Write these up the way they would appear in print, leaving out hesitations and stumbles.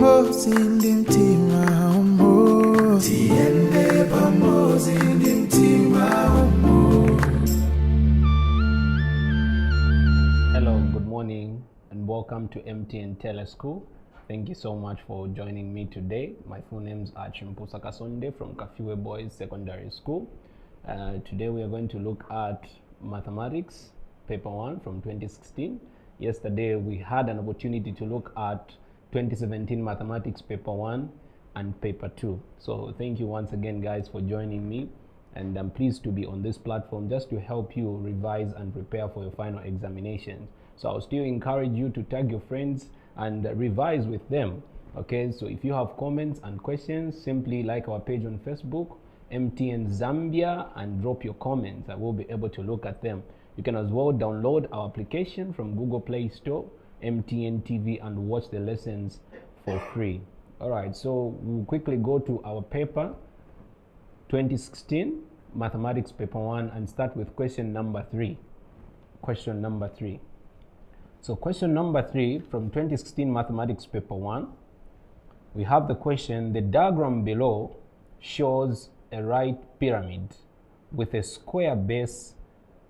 pambozi ndimtima umo tiende pambozi ndimtima umo. Hello, good morning and welcome to MTN Teleschool. Thank you so much for joining me today. My full name is By Kasonde from Kafiwe Boys Secondary School. Today we are going to look at Mathematics, Paper 1 from 2016. Yesterday we had an opportunity to look at 2017 Mathematics, Paper 1 and Paper 2. So thank you once again, guys, for joining me. And I'm pleased to be on this platform just to help you revise and prepare for your final examinations. So I'll still encourage you to tag your friends and revise with them. Okay, so if you have comments and questions, simply like our page on Facebook, MTN Zambia, and drop your comments. I will be able to look at them. You can as well download our application from Google Play Store, MTN TV, and watch the lessons for free. All right, so we'll quickly go to our paper 2016 Mathematics Paper 1 and start with question number 3. Question number 3. So question number 3 from 2016 Mathematics Paper 1, we have the question: the diagram below shows a right pyramid with a square base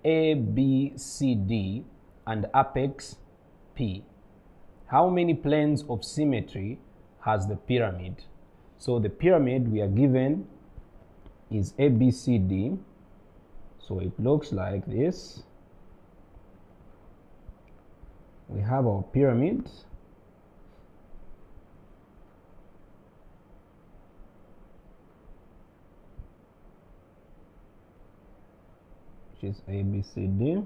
A, B, C, D and apex P. How many planes of symmetry has the pyramid? So the pyramid we are given is A, B, C, D. So it looks like this. We have our pyramid. Which is A, B, C, D.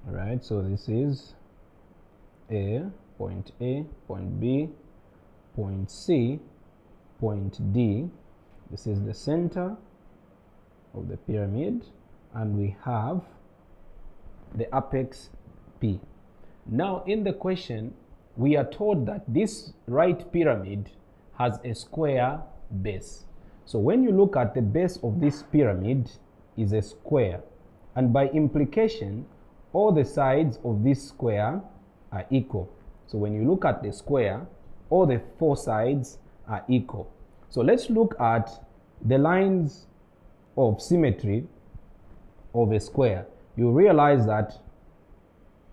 Alright, so this is point A, point B, point C, point D. This is the center of the pyramid, and we have the apex P. Now in the question, we are told that this right pyramid has a square base. So when you look at the base of this pyramid is a square, and by implication all the sides of this square are equal. So when you look at the square, all the 4 sides are equal. So let's look at the lines of symmetry of a square. You realize that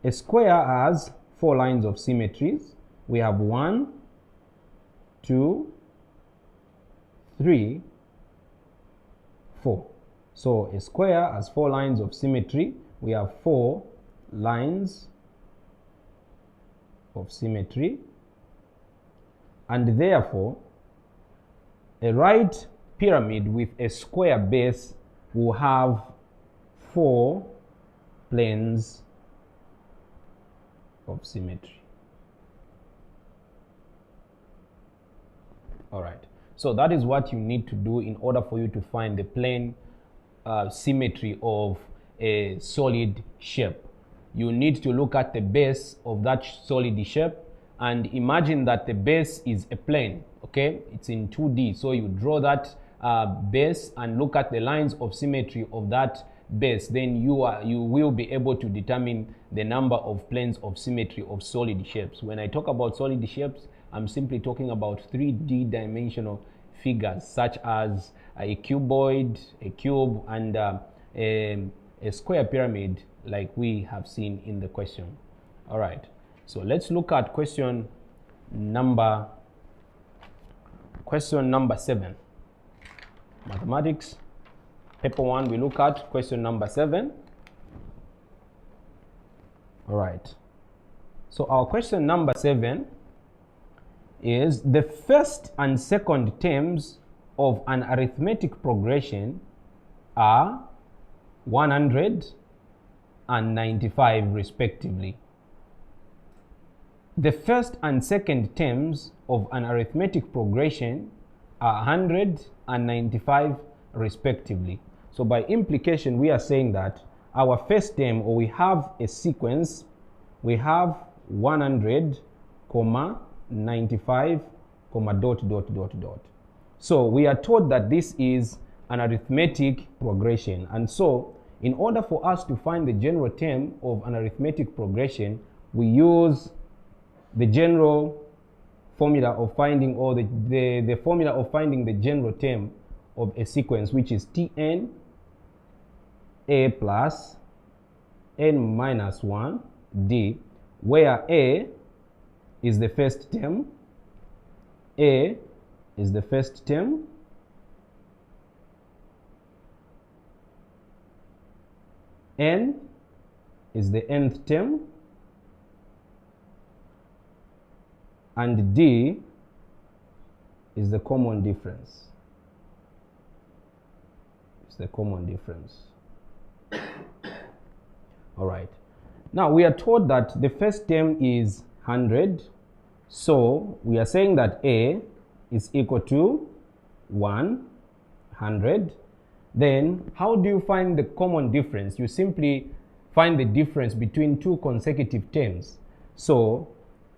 a square has 4 lines of symmetries. We have 1, 2, 3, 4. So a square has 4 lines of symmetry. We have 4 lines of symmetry, and therefore a right pyramid with a square base will have 4 planes of symmetry. All right, so that is what you need to do in order for you to find the plane symmetry of a solid shape. You need to look at the base of that solid shape and imagine that the base is a plane. Okay, it's in 2D, so you draw that base and look at the lines of symmetry of that base. Then you will be able to determine the number of planes of symmetry of solid shapes. When I talk about solid shapes, I'm simply talking about 3D dimensional figures such as a cuboid, a cube, and a square pyramid like we have seen in the question. All right, so let's look at question number 7. Mathematics Paper 1, we look at question number 7. All right, so our question number 7 is: the first and second terms of an arithmetic progression are 100 and 95 respectively. The first and second terms of an arithmetic progression are 100 and 95 respectively. So by implication, we are saying that our first term, or we have a sequence, we have 100, 95, dot, dot, dot, dot. So we are told that this is an arithmetic progression, and so in order for us to find the general term of an arithmetic progression, we use the general formula of finding, or the formula of finding the general term of a sequence, which is Tn a plus n minus 1 d, where a is the first term, a is the first term, n is the nth term, and d is the common difference. It's the common difference. All right. Now we are told that the first term is 100. So we are saying that a is equal to 100. Then how do you find the common difference? You simply find the difference between two consecutive terms. So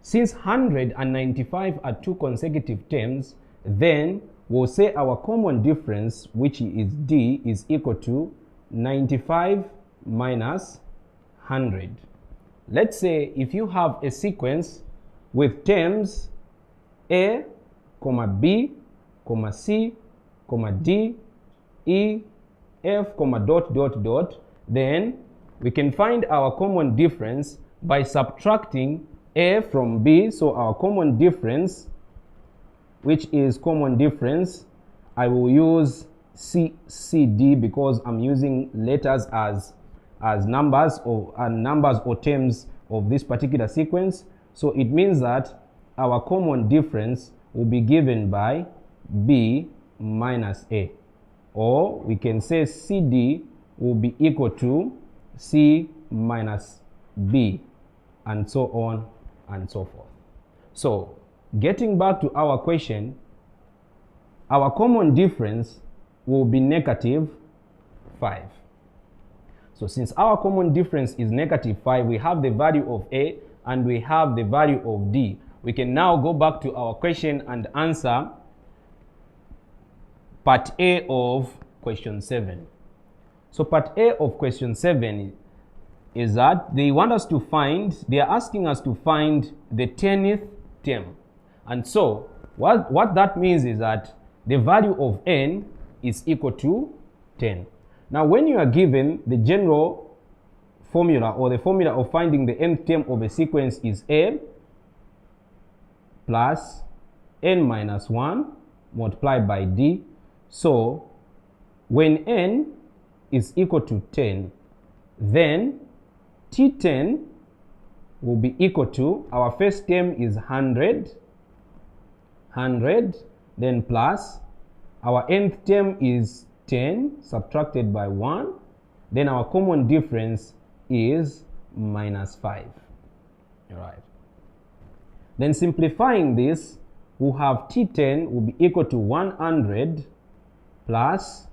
since 100 and 95 are two consecutive terms, then we'll say our common difference, which is d, is equal to 95 minus 100. Let's say if you have a sequence with terms a, comma b, comma c, comma d, e, f, comma dot dot dot, then we can find our common difference by subtracting a from b. So our common difference, which is common difference, I will use CD because I'm using letters as numbers or terms of this particular sequence. So it means that our common difference will be given by b minus a, or we can say CD will be equal to c minus b, and so on and so forth. So getting back to our question, our common difference will be negative 5. So since our common difference is negative 5, we have the value of a and we have the value of d. We can now go back to our question and answer part A of question 7. So part A of question 7 is that they are asking us to find the 10th term. And so what that means is that the value of n is equal to 10. Now when you are given the general formula, or the formula of finding the nth term of a sequence is a plus n minus 1 multiplied by d. So when n is equal to 10, then T10 will be equal to, our first term is 100, then plus our nth term is 10 subtracted by 1, then our common difference is minus 5. All right. Then simplifying this, we'll have T10 will be equal to 100 plus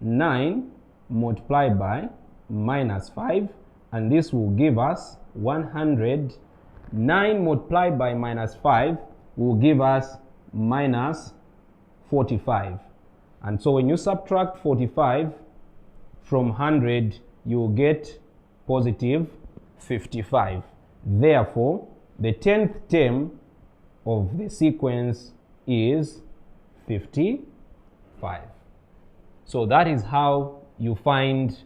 9 multiplied by minus 5, and this will give us 100. 9 multiplied by minus 5 will give us minus 45. And so when you subtract 45 from 100, you will get positive 55. Therefore, the 10th term of the sequence is 55. So that is how you find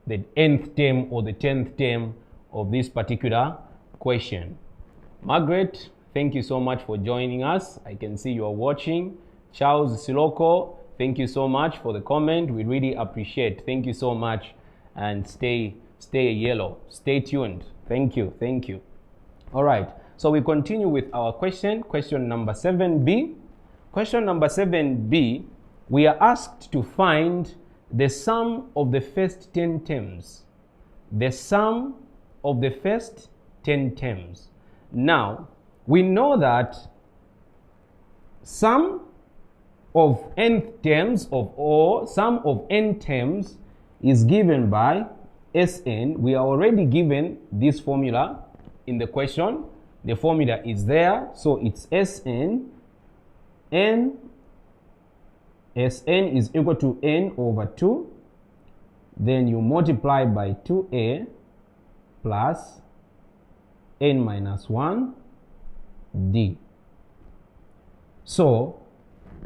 the nth term or the 10th term of this particular question. Margaret, thank you so much for joining us. I can see you are watching. Charles Siloko, thank you so much for the comment. We really appreciate. Thank you so much, and stay yellow. Stay tuned. Thank you. All right. So we continue with our question number 7b. Question number 7b, we are asked to find the sum of the first 10 terms. The sum of the first 10 terms. Now, we know that sum of nth terms sum of n terms is given by Sn. We are already given this formula in the question. The formula is there, so it's Sn. Sn is equal to n over 2. Then you multiply by 2a plus n minus 1 d. So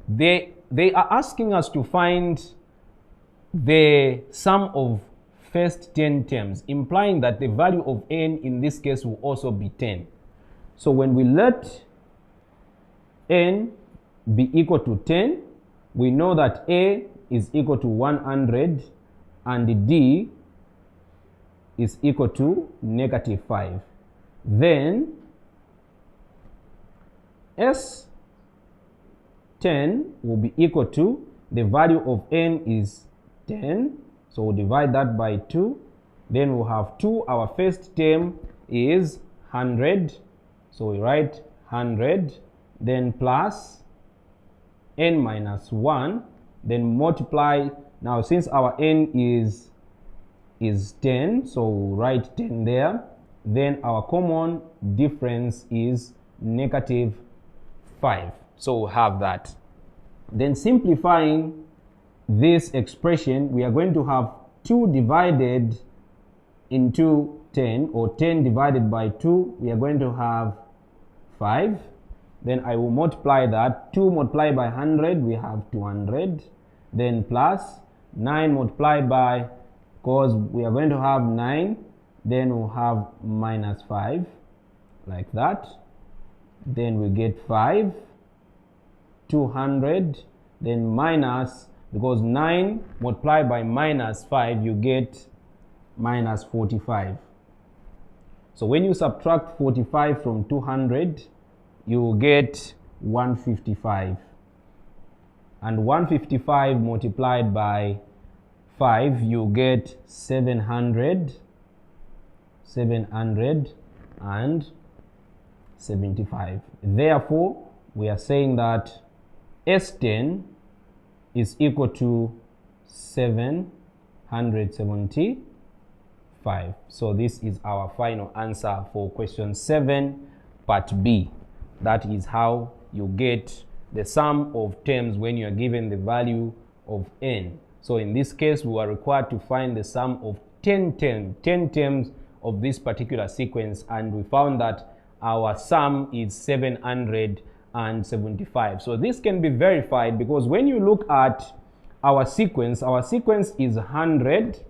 they are asking us to find the sum of first 10 terms, implying that the value of n in this case will also be 10. So when we let n be equal to 10, we know that a is equal to 100 and d is equal to negative 5. Then S10 will be equal to, the value of n is 10, so we'll divide that by 2. Then we'll have 2, our first term is 100, so we write 100, then plus n minus 1, then multiply. Now since our n is 10, so we'll write 10 there. Then our common difference is negative 5. So we'll have that. Then simplifying this expression, we are going to have 2 divided into 10, or 10 divided by 2, we are going to have 5. Then I will multiply that. 2 multiplied by 100, we have 200. Then plus 9 multiplied by, because we are going to have 9, then we'll have minus 5, like that. Then we get 5, 200, then minus, because 9 multiplied by minus 5, you get minus 45. So when you subtract 45 from 200, you will get 155. And 155 multiplied by 5, you get 775. Therefore, we are saying that S10 is equal to 775. So this is our final answer for question 7, part B. That is how you get the sum of terms when you are given the value of n. So in this case, we are required to find the sum of 10 terms of this particular sequence, and we found that our sum is 775. So this can be verified because when you look at our sequence is 100.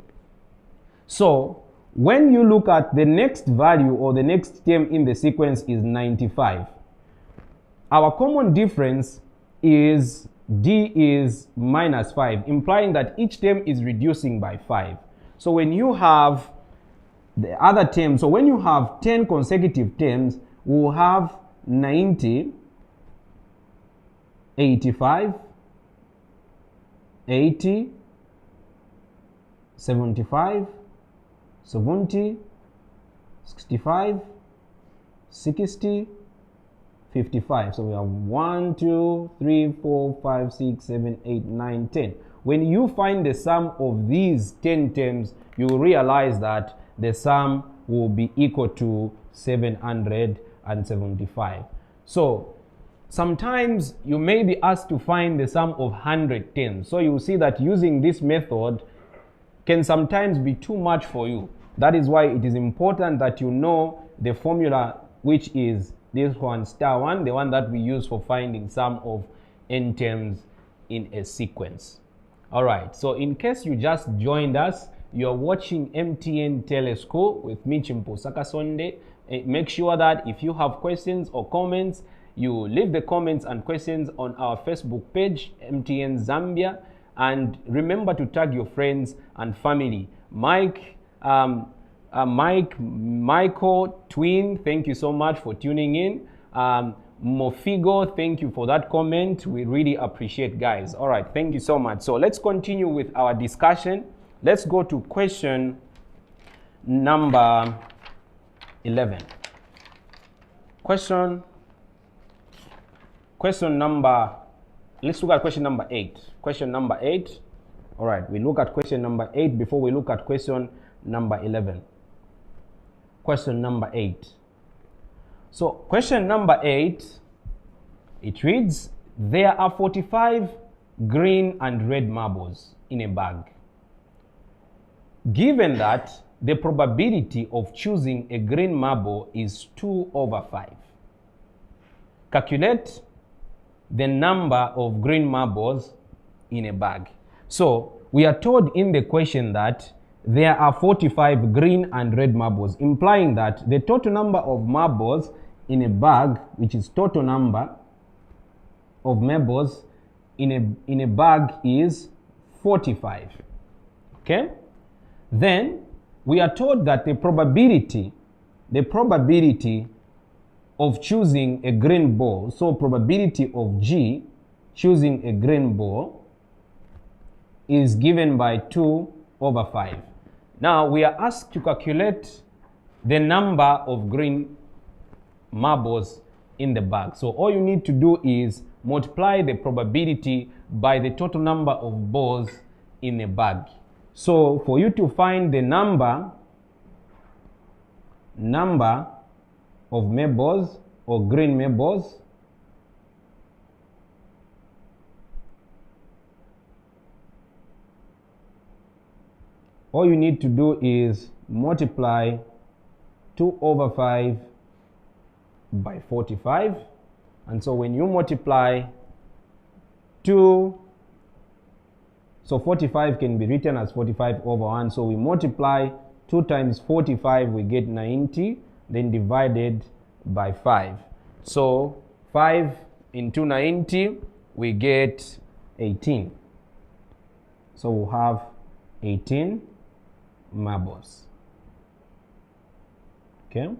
So when you look at the next value or the next term in the sequence is 95. Our common difference is d is minus 5, implying that each term is reducing by 5. So when you have the other term, so when you have 10 consecutive terms, we'll have 90, 85, 80, 75, 70, 65, 60, 55. So we have 1, 2, 3, 4, 5, 6, 7, 8, 9, 10. When you find the sum of these 10 terms, you will realize that the sum will be equal to 775. So sometimes you may be asked to find the sum of 100 terms. So you will see that using this method can sometimes be too much for you. That is why it is important that you know the formula, which is this one, *1, the one that we use for finding sum of n terms in a sequence. All right, so in case you just joined us, you're watching MTN Teleschool with me, Kasonde. Make sure that if you have questions or comments, you leave the comments and questions on our Facebook page, MTN Zambia, and remember to tag your friends and family. Michael Twin, thank you so much for tuning in. Mofigo, thank you for that comment. We really appreciate, guys. All right, thank you so much. So let's continue with our discussion. Let's go to question number 11. Let's look at question number 8. Question number 8. All right, we look at question number 8 before we look at question number 11. Question number 8. So question number 8, it reads, there are 45 green and red marbles in a bag. Given that the probability of choosing a green marble is 2/5. Calculate the number of green marbles in a bag. So we are told in the question that there are 45 green and red marbles, implying that the total number of marbles in a bag, which is total number of marbles in a bag, is 45. Okay? Then we are told that the probability of choosing a green ball, so probability of G choosing a green ball, is given by 2/5. Now we are asked to calculate the number of green marbles in the bag. So all you need to do is multiply the probability by the total number of balls in a bag. So for you to find the number of marbles or green marbles, all you need to do is multiply 2/5 by 45. And so when you multiply 2, so 45 can be written as 45/1. So we multiply 2 times 45, we get 90, then divided by 5. So 5 into 90, we get 18. So we'll have 18 marbles. Okay,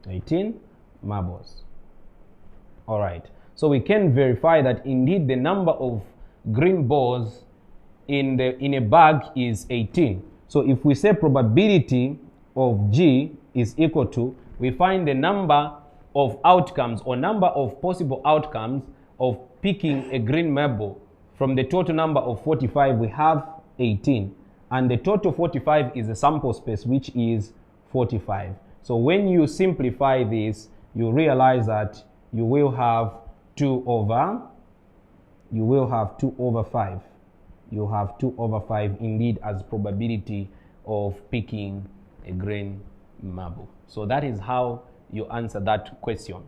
18 marbles. All right, so we can verify that indeed the number of green balls in a bag is 18. So if we say probability of G is equal to, we find the number of outcomes or number of possible outcomes of picking a green marble. From the total number of 45, we have 18, and the total 45 is the sample space, which is 45. So when you simplify this, you realize that you will have 2/5. You have 2/5 indeed as probability of picking a green marble. So that is how you answer that question.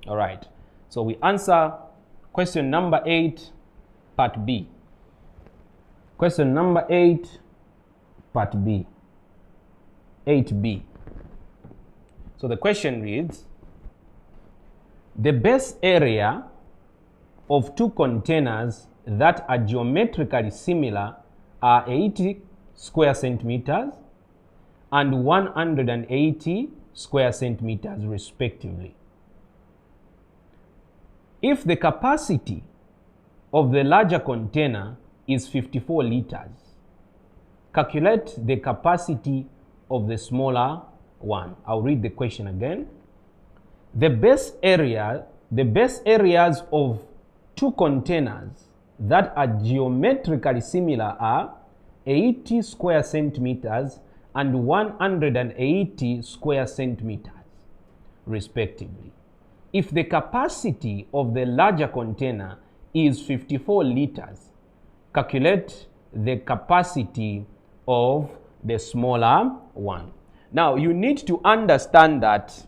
All right. So we answer question number 8, part B. Question number 8, part B. 8B. So the question reads, the base area of two containers that are geometrically similar are 80 square centimeters and 180 square centimeters respectively. If the capacity of the larger container is 54 liters, calculate the capacity of the smaller one. I'll read the question again. The base areas of two containers that are geometrically similar are 80 square centimeters and 180 square centimeters respectively. If the capacity of the larger container is 54 liters, calculate the capacity of the smaller one. Now you need to understand that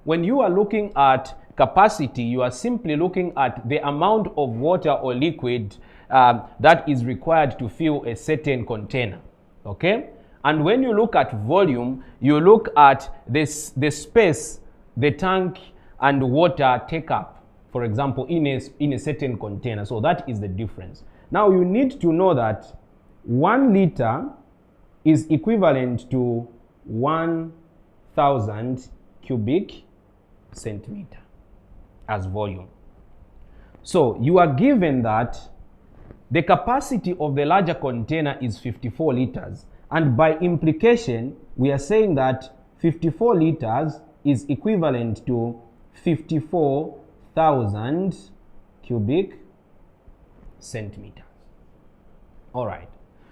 when you are looking at capacity, you are simply looking at the amount of water or liquid that is required to fill a certain container. Okay? And when you look at volume, you look at the space the tank and water take up, for example, in a certain container. So that is the difference. Now you need to know that 1 liter is equivalent to 1,000 cubic centimeter as volume. So you are given that the capacity of the larger container is 54 liters, and by implication we are saying that 54 liters is equivalent to 54,000 cubic centimeters. All right,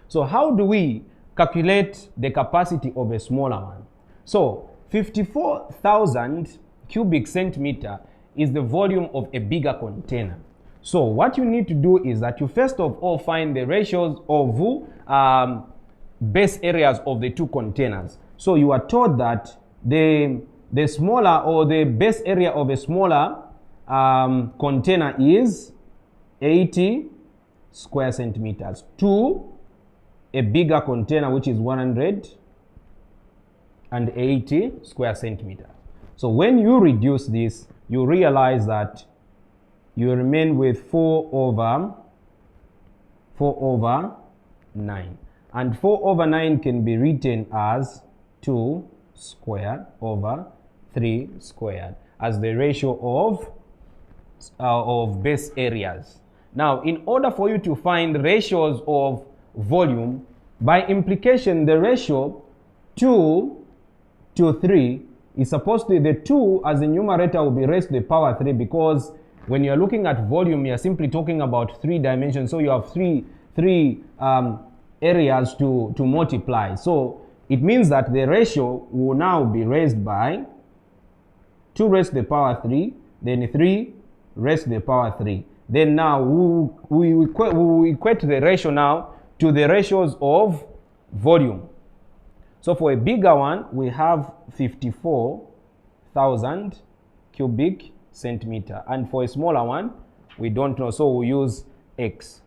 so how do we calculate the capacity of a smaller one? So 54,000 cubic centimeter is the volume of a bigger container. So what you need to do is that you first of all find the ratios of base areas of the two containers. So you are told that the smaller, or the base area of a smaller container is 80 square centimeters to a bigger container, which is 180 square centimeters. So when you reduce this, you realize that you remain with 4 over 9. And 4 over 9 can be written as 2 squared over 3 squared as the ratio of base areas. Now, in order for you to find ratios of volume, by implication, the ratio 2 to 3 is supposed to be, the 2 as the numerator will be raised to the power 3, because when you're looking at volume, you're simply talking about 3 dimensions. So you have three areas to multiply. So it means that the ratio will now be raised by 2 raised to the power 3, then 3 raised to the power 3. Then now we equate the ratio now to the ratios of volume. So for a bigger one, we have 54,000 cubic centimeter. And for a smaller one, we don't know, so we'll use X.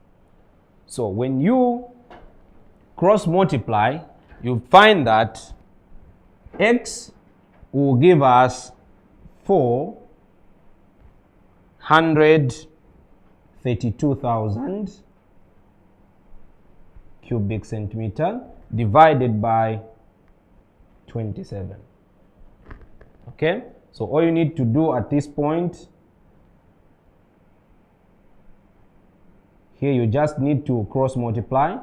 So when you cross multiply, you find that X will give us 432,000 cubic centimeter divided by 27. Okay, so all you need to do at this point, here you just need to cross multiply.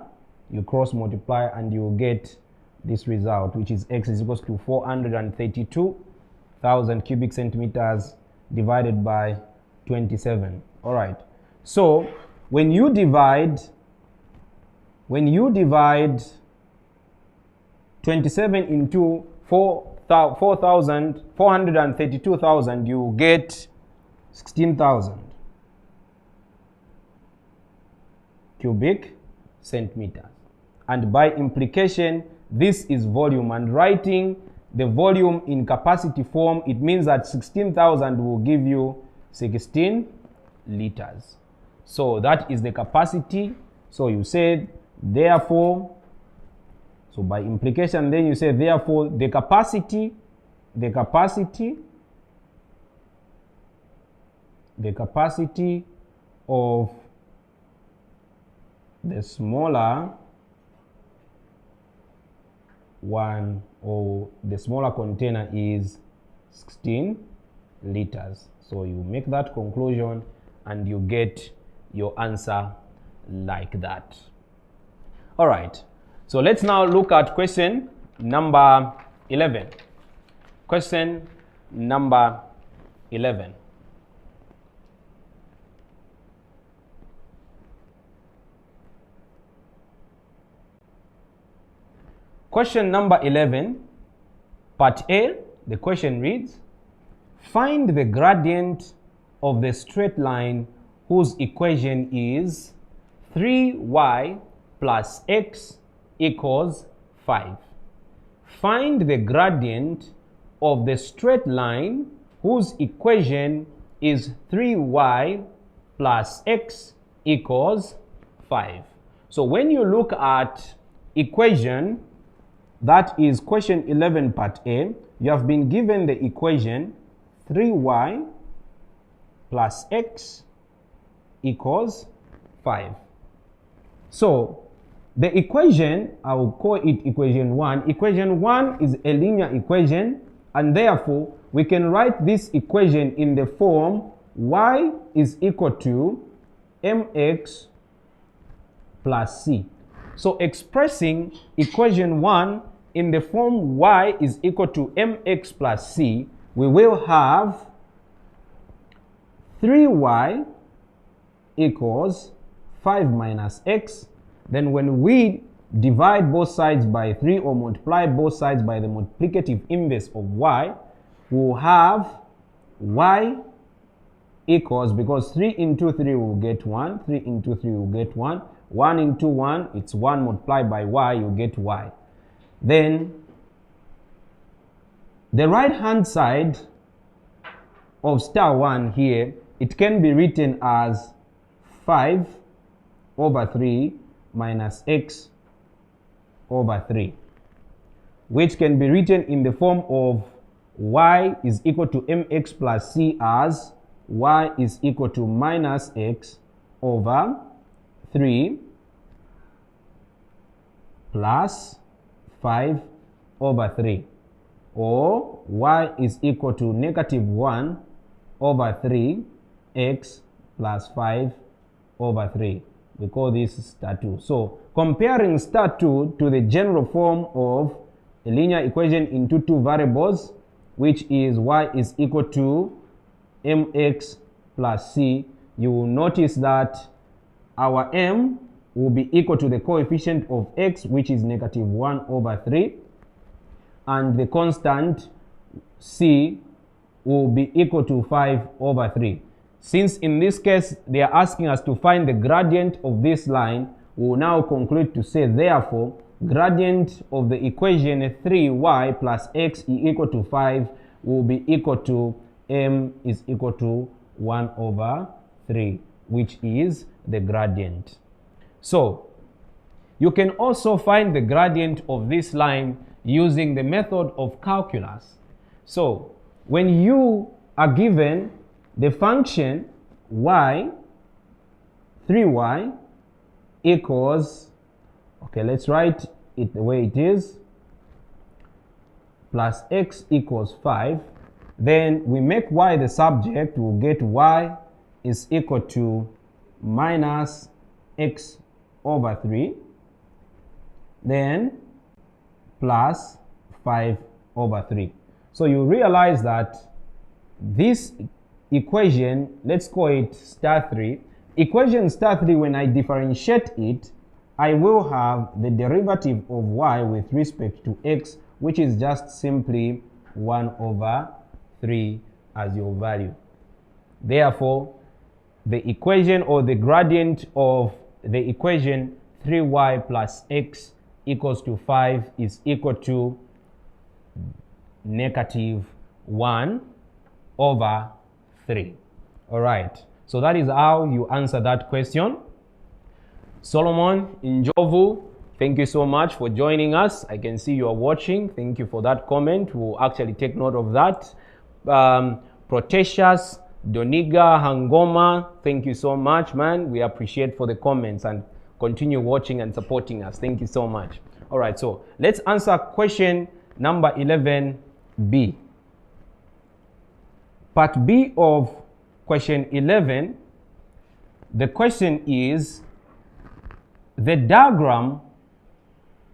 You cross multiply and you get this result, which is X is equals to 432,000 cubic centimeters divided by 27. All right, so when you divide 27 into 432,000, you get 16,000 cubic centimeters. And by implication, this is volume, and writing the volume in capacity form, it means that 16,000 will give you 16 liters. So that is the capacity. So you said, therefore, so by implication, then you say, therefore, the capacity of the smaller one, or the smaller container, is 16 liters. So you make that conclusion and you get your answer like that. All right, so let's now look at question number 11. Question number 11. Question number 11, part A, the question reads, find the gradient of the straight line whose equation is 3y plus x equals 5. Find the gradient of the straight line whose equation is 3y plus x equals 5. So when you look at equation, that is question 11 part A, you have been given the equation 3y plus x equals 5. So the equation, I will call it equation 1. Equation 1 is a linear equation, and therefore we can write this equation in the form y is equal to mx plus c. So expressing equation 1 in the form y is equal to mx plus c, we will have 3y equals 5 minus x. Then when we divide both sides by 3 or multiply both sides by the multiplicative inverse of y, we'll have y equals, because 3 into 3 will get 1, 3 into 3 will get 1, 1 into 1, it's 1 multiplied by y, you get y. Then the right hand side of star 1 here, it can be written as 5 over 3 minus x over 3, which can be written in the form of y is equal to mx plus c as y is equal to minus x over 3 plus 5 over 3, or y is equal to negative 1 over 3 x plus 5 over 3. We call this star 2. So comparing star 2 to the general form of a linear equation into two variables, which is y is equal to mx plus c, you will notice that our m will be equal to the coefficient of x, which is negative 1 over 3, and the constant c will be equal to 5 over 3. Since in this case they are asking us to find the gradient of this line, we will now conclude to say, therefore, gradient of the equation 3y plus x is equal to 5 will be equal to m is equal to 1 over 3, which is the gradient. So you can also find the gradient of this line using the method of calculus. So when you are given the function y, 3y equals, okay, let's write it the way it is, plus x equals 5, then we make y the subject, we'll get y is equal to minus x over 3, then plus 5 over 3. So you realize that this equation, let's call it star 3, equation star 3, when I differentiate it, I will have the derivative of y with respect to x, which is just simply 1 over 3 as your value. Therefore, the equation or the gradient of the equation 3y plus x equals to 5 is equal to negative 1 over 3. All right, so that is how you answer that question. Solomon Njovu, thank you so much for joining us. I can see you are watching. Thank you for that comment. We'll actually take note of that. Protesius Doniga Hangoma, thank you so much, man. We appreciate for the comments, and continue watching and supporting us. Thank you so much. All right, so let's answer question number 11b. Part B of question 11, the question is, the diagram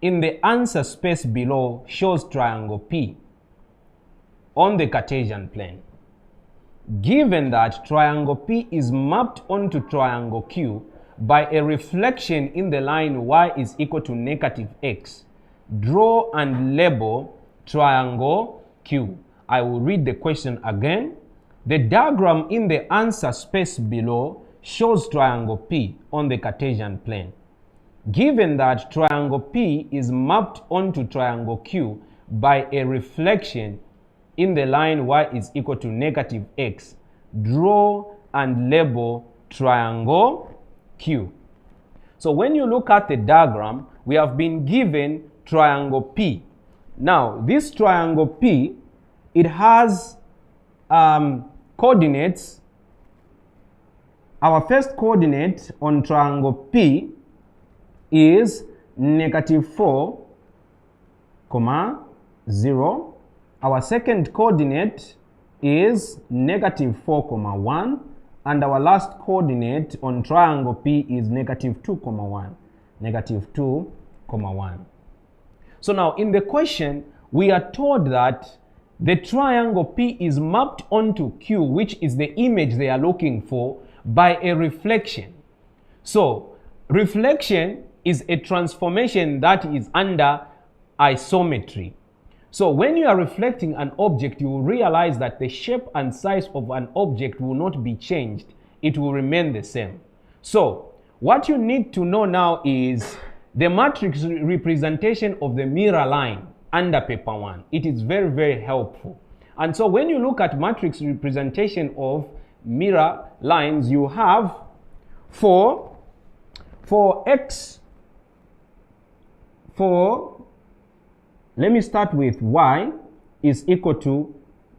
in the answer space below shows triangle P on the Cartesian plane. Given that triangle P is mapped onto triangle Q by a reflection in the line y is equal to negative x, draw and label triangle Q. I will read the question again. The diagram in the answer space below shows triangle P on the Cartesian plane. Given that triangle P is mapped onto triangle Q by a reflection in the line y is equal to negative x, draw and label triangle Q. So when you look at the diagram, we have been given triangle P. Now, this triangle P, it has coordinates. Our first coordinate on triangle P is negative 4, 0. Our second coordinate is negative 4, 1. And our last coordinate on triangle P is negative 2, 1. Negative 2, 1. So now in the question, we are told that the triangle P is mapped onto Q, which is the image they are looking for, by a reflection. So reflection is a transformation that is under isometry. So when you are reflecting an object, you will realize that the shape and size of an object will not be changed. It will remain the same. So what you need to know now is the matrix representation of the mirror line under paper 1. It is very, very helpful. And so when you look at matrix representation of mirror lines, you have for let me start with y is equal to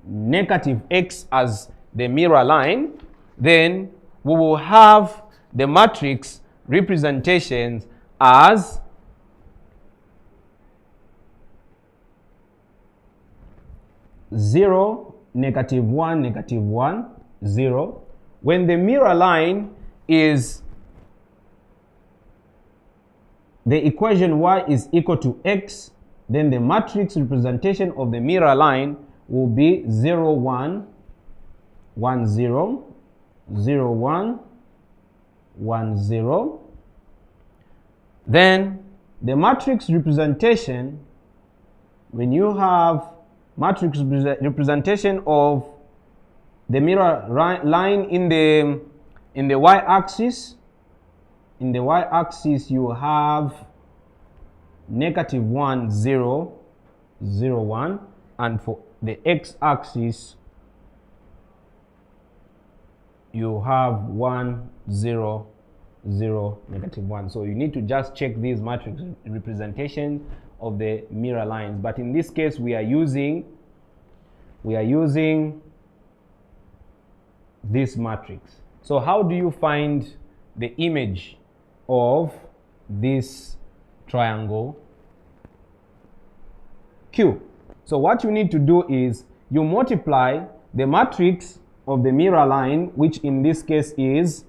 negative x as the mirror line, then we will have the matrix representations as 0, negative 1, negative 1, 0. When the mirror line is the equation y is equal to x, then the matrix representation of the mirror line will be 0, 1, 1, 0, 0, 1, 1, 0. Then the matrix representation, when you have matrix representation of the mirror line in the y-axis, you have negative 1, 0, 0, 1, and for the x-axis you have 1, 0, 0, negative 1. So you need to just check these matrix representations of the mirror lines, but in this case we are using this matrix. So how do you find the image of this triangle Q? So what you need to do is you multiply the matrix of the mirror line, which in this case is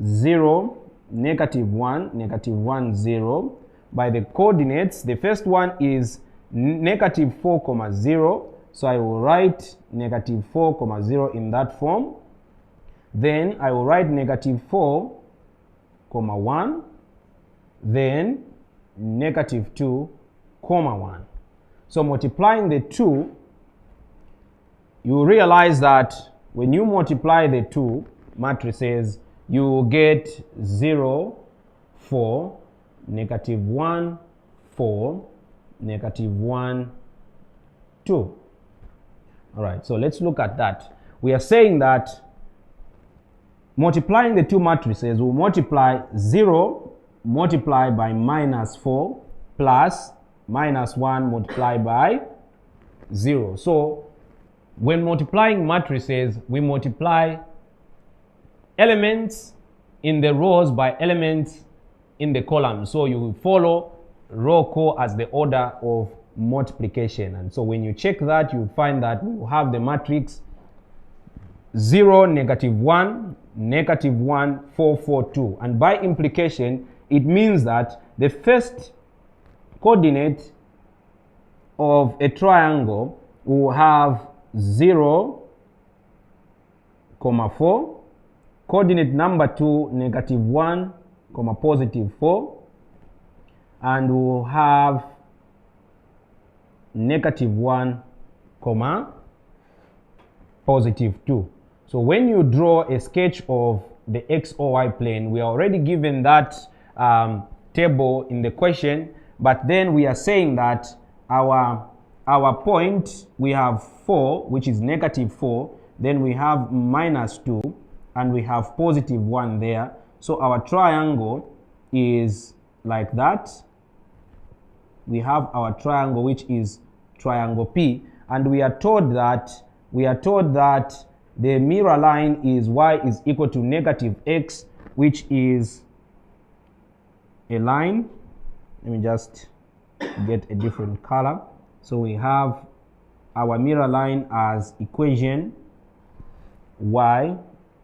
0, negative 1, negative 1, 0, by the coordinates. The first one is negative 4, 0. So I will write negative 4, 0 in that form. Then I will write negative 4, 1. Then negative 2, 1. So multiplying the two, you realize that when you multiply the two matrices, you get 0, 4, negative 1, 4, negative 1, 2. All right, so let's look at that. We are saying that multiplying the two matrices will multiply 0 multiplied by minus 4 plus minus 1 multiplied by 0. So when multiplying matrices, we multiply elements in the rows by elements in the columns. So you will follow row call as the order of multiplication. And so when you check that, you find that we will have the matrix 0, negative 1, negative 1, 4, 4, 2. And by implication, it means that the first coordinate of a triangle will have 0, 4, coordinate number 2, negative 1, positive 4, and we'll have negative 1, positive 2. So when you draw a sketch of the x or y plane, we are already given that table in the question, but then we are saying that our point, we have 4, which is negative 4, then we have minus 2, and we have positive 1 there. So our triangle is like that. We have our triangle, which is triangle P, and we are told that the mirror line is y is equal to negative x, which is a line. Let me just get a different color. So we have our mirror line as equation y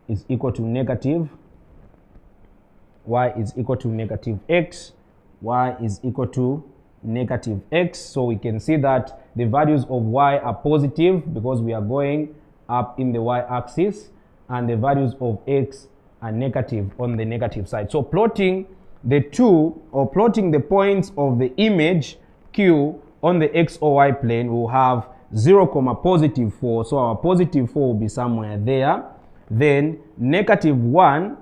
is equal to negative x, y is equal to negative x. So we can see that the values of y are positive because we are going up in the y-axis, and the values of x are negative on the negative side. So plotting the two, or plotting the points of the image Q on the x or y plane, we'll have 0, positive 4. So our positive 4 will be somewhere there. Then negative 1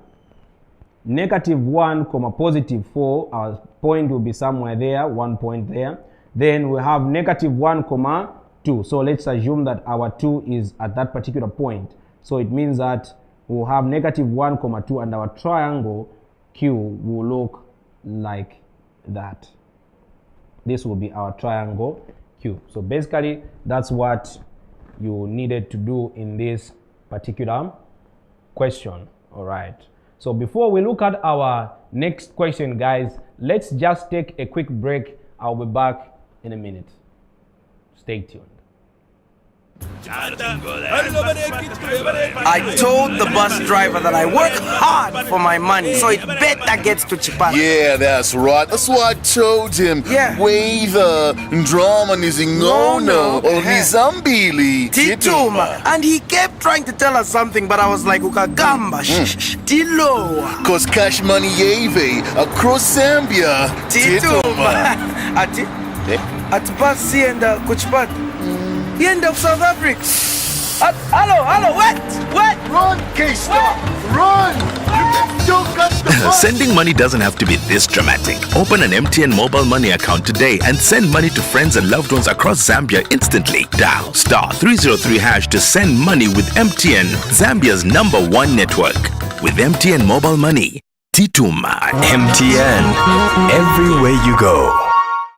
negative 1 comma positive 4, our point will be somewhere there, 1 point there. Then we have negative 1 comma 2. So let's assume that our 2 is at that particular point. So it means that we'll have negative 1 comma 2 and our triangle Q will look like that. This will be our triangle Q. So basically that's what you needed to do in this particular question. All right. So before we look at our next question, guys, let's just take a quick break. I'll be back in a minute. Stay tuned. I told the bus driver that I work hard for my money, so it better gets to Chipata. Yeah, that's right. That's what I told him. Yeah. Weather, drama nizingono, or nizambili, Tituma. And he kept trying to tell us something, but I was like, Ukagamba, Tiloa. Cause cash money yeve across Zambia. Tituma. At Basi and Kuchpat. The end of South Africa. Hello, wait. Run, K-Star, run! Don't cut the bus. Sending money doesn't have to be this dramatic. Open an MTN mobile money account today and send money to friends and loved ones across Zambia instantly. Dial *303# to send money with MTN, Zambia's #1 network. With MTN mobile money, Tituma. MTN, everywhere you go.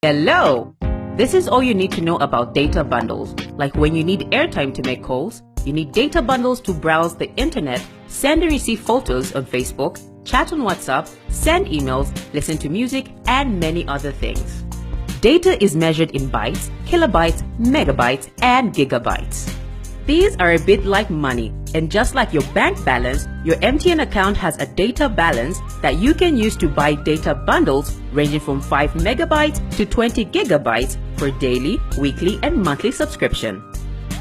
Hello! This is all you need to know about data bundles. Like when you need airtime to make calls, you need data bundles to browse the internet, send and receive photos on Facebook, chat on WhatsApp, send emails, listen to music, and many other things. Data is measured in bytes, kilobytes, megabytes, and gigabytes. These are a bit like money, and just like your bank balance, your MTN account has a data balance that you can use to buy data bundles ranging from 5 megabytes to 20 gigabytes for daily, weekly, and monthly subscription.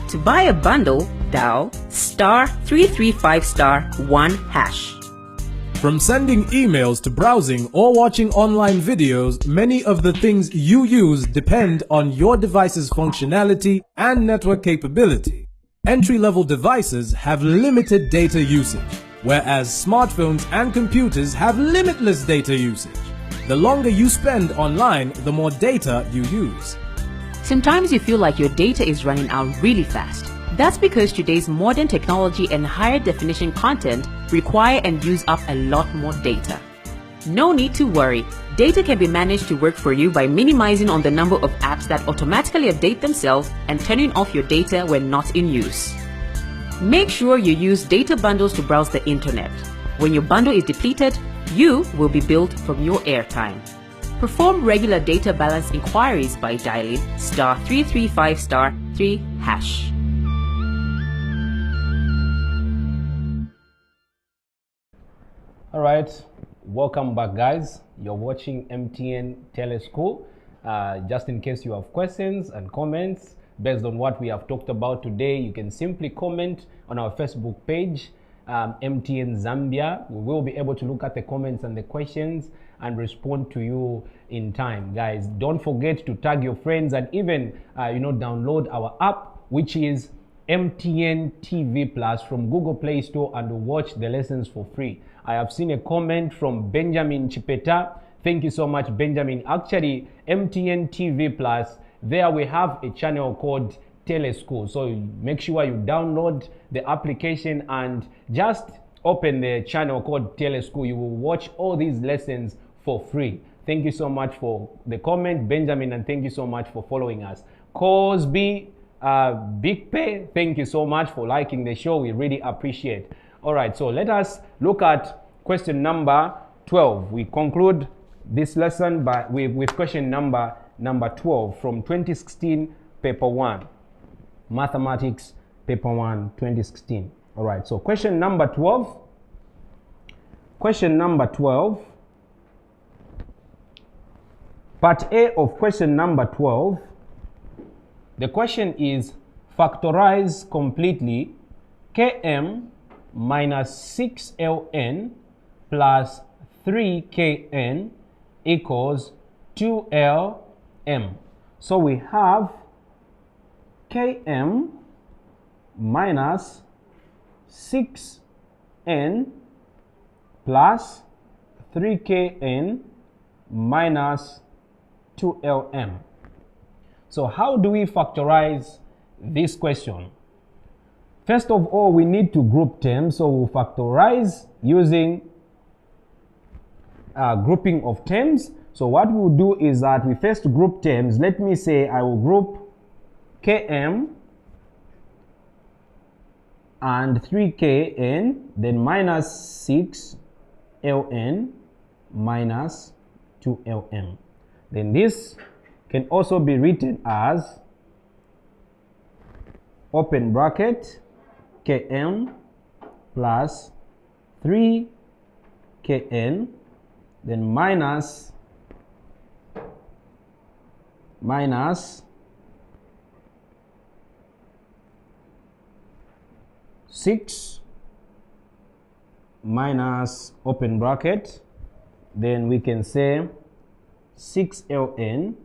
To buy a bundle, dial *335*1#. From sending emails to browsing or watching online videos, many of the things you use depend on your device's functionality and network capability. Entry-level devices have limited data usage, whereas smartphones and computers have limitless data usage. The longer you spend online, the more data you use. Sometimes you feel like your data is running out really fast. That's because today's modern technology and higher definition content require and use up a lot more data. No need to worry. Data can be managed to work for you by minimizing on the number of apps that automatically update themselves and turning off your data when not in use. Make sure you use data bundles to browse the internet. When your bundle is depleted, you will be billed from your airtime. Perform regular data balance inquiries by dialing *335*3#. All right, welcome back, guys. You're watching MTN Teleschool. Just in case you have questions and comments based on what we have talked about today, you can simply comment on our Facebook page, MTN Zambia. We will be able to look at the comments and the questions and respond to you in time. Guys, don't forget to tag your friends and even download our app, which is MTN TV Plus from Google Play Store, and watch the lessons for free. I have seen a comment from Benjamin Chipeta. Thank you so much, Benjamin. Actually, MTN TV Plus, there we have a channel called Teleschool. So make sure you download the application and just open the channel called Teleschool. You will watch all these lessons for free. Thank you so much for the comment, Benjamin, and thank you so much for following us. Cosby, Big Pay, thank you so much for liking the show. We really appreciate. All right, so let us look at question number 12. We conclude this lesson with question number 12 from 2016 paper 1, mathematics paper 1, 2016. All right, so question number 12. Part A of question number 12. The question is, factorize completely km minus 6ln plus 3kn equals 2lm. So we have km minus 6n plus 3kn minus 2lm. So how do we factorize this question? First of all, we need to group terms, so we'll factorize using grouping of terms. So what we'll do is that we first group terms. Let me say I will group km and 3kn, then minus 6ln minus 2lm. Then this can also be written as open bracket km plus 3kn, then minus 6 minus open bracket, then we can say 6ln,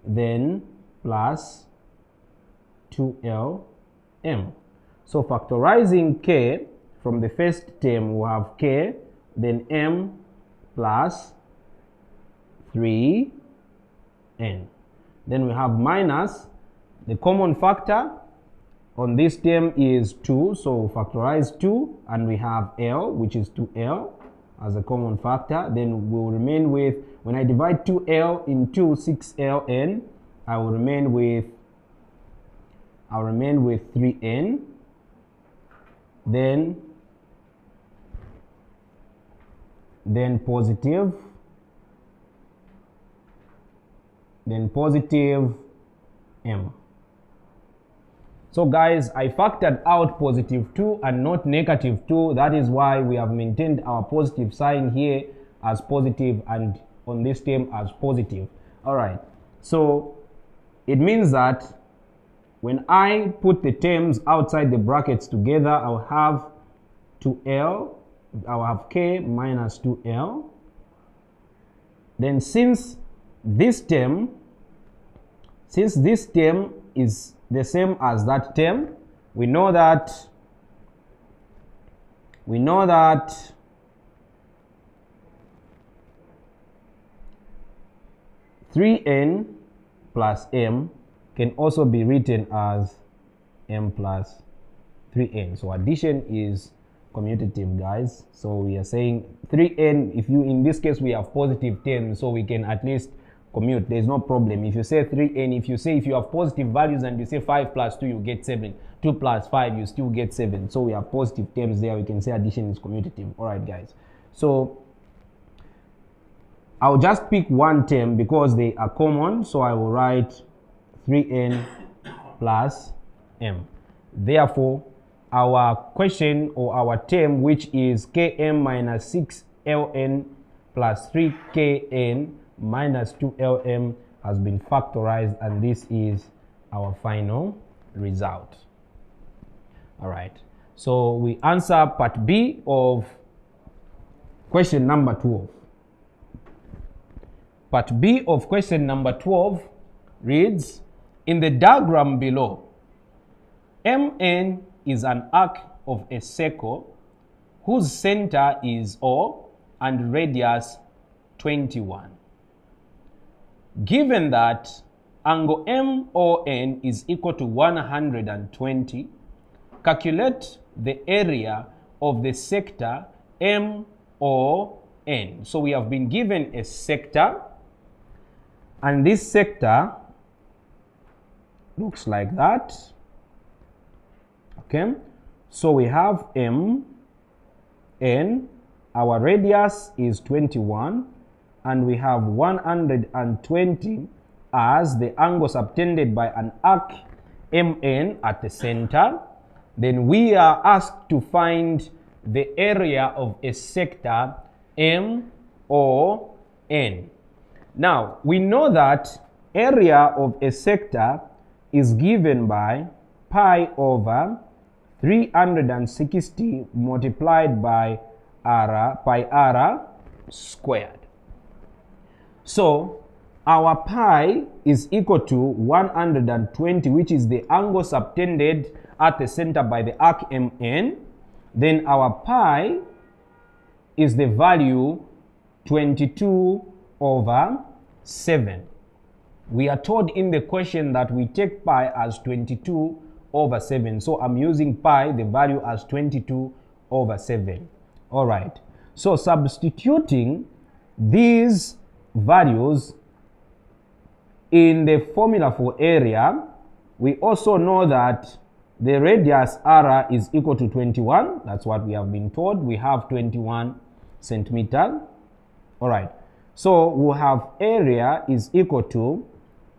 then plus 2lm. So factorizing k, from the first term we have k, then m plus 3n. Then we have minus, the common factor on this term is 2, so factorize 2, and we have l, which is 2l as a common factor. Then we'll remain with, when I divide 2l into 6ln, I will remain with 3n. Then positive, m. So guys, I factored out positive 2 and not negative 2. That is why we have maintained our positive sign here as positive and on this term as positive. Alright, so it means that when I put the terms outside the brackets together, I'll have 2l, I'll have k minus 2l. Then since this term is the same as that term, we know that 3n plus m can also be written as m plus 3n. So addition is commutative, guys. So we are saying 3n, if you, in this case we have positive terms, so we can at least commute. There's no problem. If you say 3n, if you have positive values and you say 5 plus 2, you get 7. 2 plus 5, you still get 7. So we have positive terms there. We can say addition is commutative. All right, guys. So I'll just pick one term because they are common. So I will write 3n plus m. Therefore, our question or our term, which is km minus 6ln plus 3kn minus 2lm, has been factorized, and this is our final result. All right, so we answer part B of question number 12. Part B of question number 12 reads, in the diagram below, MN is an arc of a circle whose center is O and radius 21. Given that angle MON is equal to 120, calculate the area of the sector MON. So we have been given a sector, and this sector looks like that. Okay, so we have MN, our radius is 21, and we have 120 as the angle subtended by an arc MN at the center. Then we are asked to find the area of a sector MON. Now, we know that area of a sector is given by pi over 360 multiplied by pi r squared. So our pi is equal to 120, which is the angle subtended at the center by the arc MN. Then our pi is the value 22 over 7. We are told in the question that we take pi as 22 over 7. So I'm using pi, the value, as 22 over 7. All right. So substituting these values in the formula for area, we also know that the radius r is equal to 21. That's what we have been told. We have 21 centimeters. All right. So we'll have area is equal to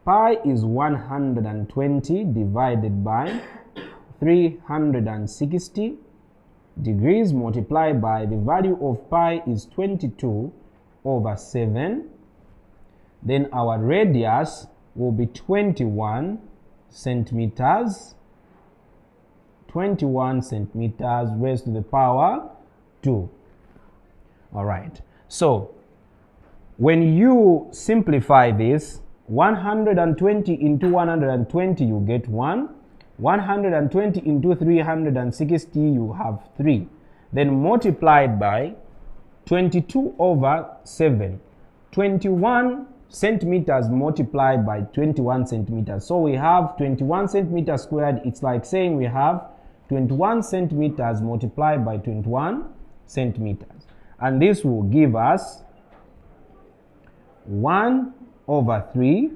pi is 120 divided by 360 degrees multiplied by the value of pi is 22 over 7. Then our radius will be 21 centimeters. 21 centimeters raised to the power 2. All right. So when you simplify this, 120 into 120, you get 1. 120 into 360, you have 3. Then multiplied by 22 over 7. 21 centimeters multiplied by 21 centimeters. So we have 21 centimeters squared. It's like saying we have 21 centimeters multiplied by 21 centimeters. And this will give us 1 over 3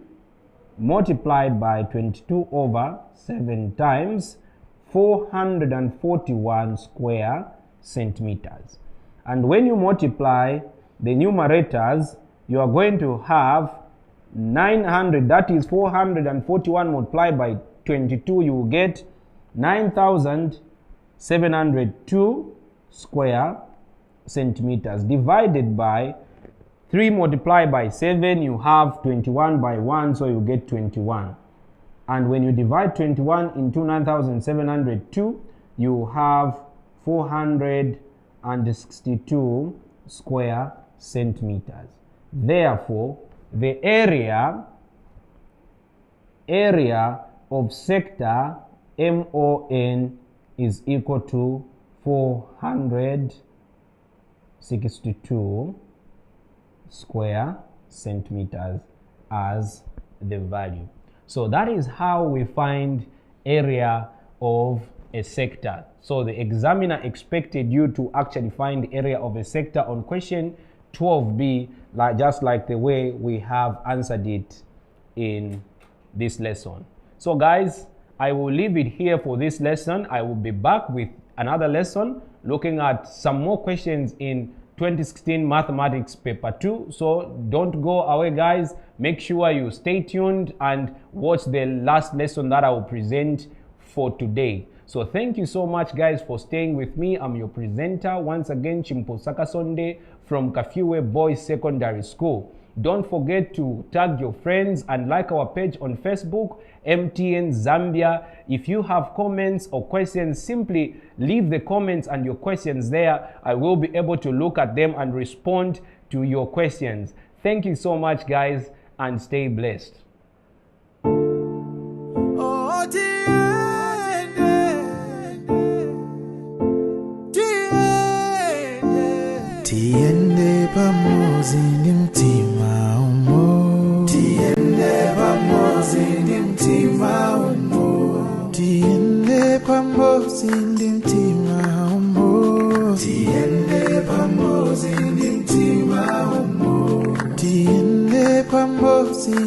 multiplied by 22 over 7 times 441 square centimeters. And when you multiply the numerators, you are going to have 900, that is 441 multiplied by 22, you will get 9,702 square centimeters, divided by 3 multiplied by 7, you have 21 by 1, so you get 21. And when you divide 21 into 9,702, you have 462 square centimeters. Therefore, the area of sector MON is equal to 462 square centimeters as the value. So that is how we find area of a sector. So the examiner expected you to actually find the area of a sector on question 12B, just like the way we have answered it in this lesson. So guys, I will leave it here for this lesson. I will be back with another lesson looking at some more questions in 2016 Mathematics Paper 2. So don't go away, guys. Make sure you stay tuned and watch the last lesson that I will present for today. So thank you so much, guys, for staying with me. I'm your presenter once again, Chimposa Kasonde from Kafiwe Boys Secondary School. Don't forget to tag your friends and like our page on Facebook, MTN Zambia. If you have comments or questions, simply leave the comments and your questions there. I will be able to look at them and respond to your questions. Thank you so much, guys, and stay blessed. Tiende pamoja ndi mtima umo. Tiende pamoja ndi mtima umo. Tiende pamoja ndi mtima umo. Tiende pamoja ndi mtima umo. Tiende pamoja